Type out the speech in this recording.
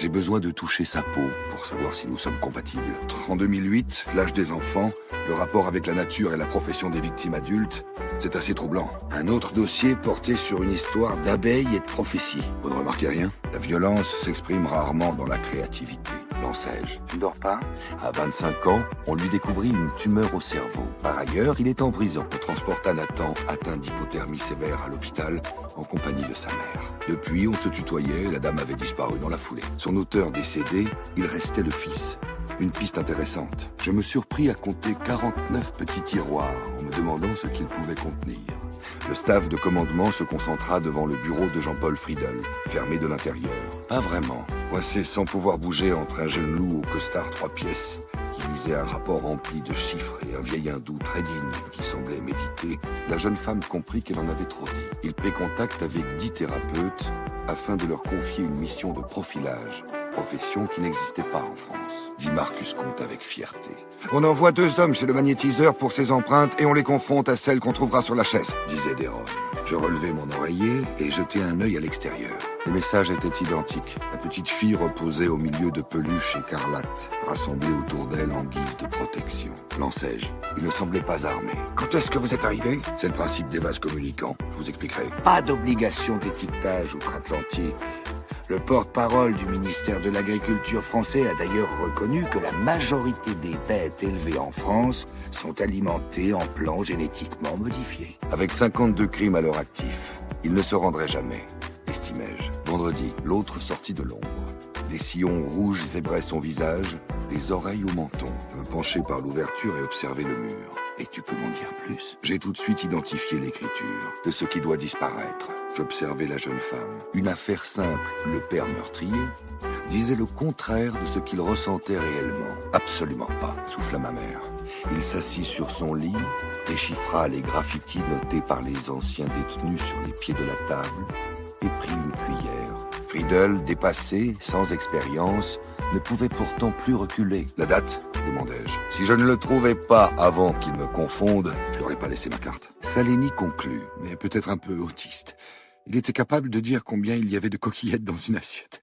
J'ai besoin de toucher sa peau pour savoir si nous sommes compatibles. En 2008, l'âge des enfants, le rapport avec la nature et la profession des victimes adultes, c'est assez troublant. Un autre dossier portait sur une histoire d'abeilles et de prophéties. Vous ne remarquez rien? La violence s'exprime rarement dans la créativité. Lancège. Tu ne dors pas? À 25 ans, on lui découvrit une tumeur au cerveau. Par ailleurs, il est en prison. On transporta Nathan, atteint d'hypothermie sévère, à l'hôpital, en compagnie de sa mère. Depuis, on se tutoyait et la dame avait disparu dans la foulée. Son auteur décédé, il restait le fils. Une piste intéressante. Je me surpris à compter 49 petits tiroirs en me demandant ce qu'ils pouvaient contenir. Le staff de commandement se concentra devant le bureau de Jean-Paul Friedel, fermé de l'intérieur. Pas vraiment. Coincé sans pouvoir bouger entre un jeune loup au costard 3 pièces, qui lisait un rapport rempli de chiffres et un vieil hindou très digne qui semblait méditer, la jeune femme comprit qu'elle en avait trop dit. Il prit contact avec 10 thérapeutes afin de leur confier une mission de profilage, profession qui n'existait pas en France, dit Marcus Comte avec fierté. On envoie 2 hommes chez le magnétiseur pour ces empreintes et on les confronte à celles qu'on trouvera sur la chaise, disait Desron. Je relevai mon oreiller et jetai un œil à l'extérieur. Les messages étaient identiques. La petite fille reposait au milieu de peluches écarlates, rassemblées autour d'elle en guise de protection. Lancège. Il ne semblait pas armé. Quand est-ce que vous êtes arrivé? C'est le principe des vases communicants. Je vous expliquerai. Pas d'obligation d'étiquetage outre-Atlantique. Le porte-parole du ministère de l'Agriculture français a d'ailleurs reconnu que la majorité des bêtes élevées en France sont alimentées en plants génétiquement modifiés. Avec 52 crimes à leur actif, il ne se rendrait jamais, estimai-je. Vendredi, l'autre sortit de l'ombre. Des sillons rouges zébraient son visage, des oreilles au menton. Je me penchai par l'ouverture et observai le mur. Et tu peux m'en dire plus? J'ai tout de suite identifié l'écriture de ce qui doit disparaître. J'observais la jeune femme. Une affaire simple, le père meurtrier, disait le contraire de ce qu'il ressentait réellement. Absolument pas, souffla ma mère. Il s'assit sur son lit, déchiffra les graffitis notés par les anciens détenus sur les pieds de la table et prit une cuillère. Friedel, dépassé, sans expérience, ne pouvait pourtant plus reculer. La date? Demandai-je. Si je ne le trouvais pas avant qu'il me confonde, je n'aurais pas laissé ma carte. Salény conclut, mais peut-être un peu autiste. Il était capable de dire combien il y avait de coquillettes dans une assiette.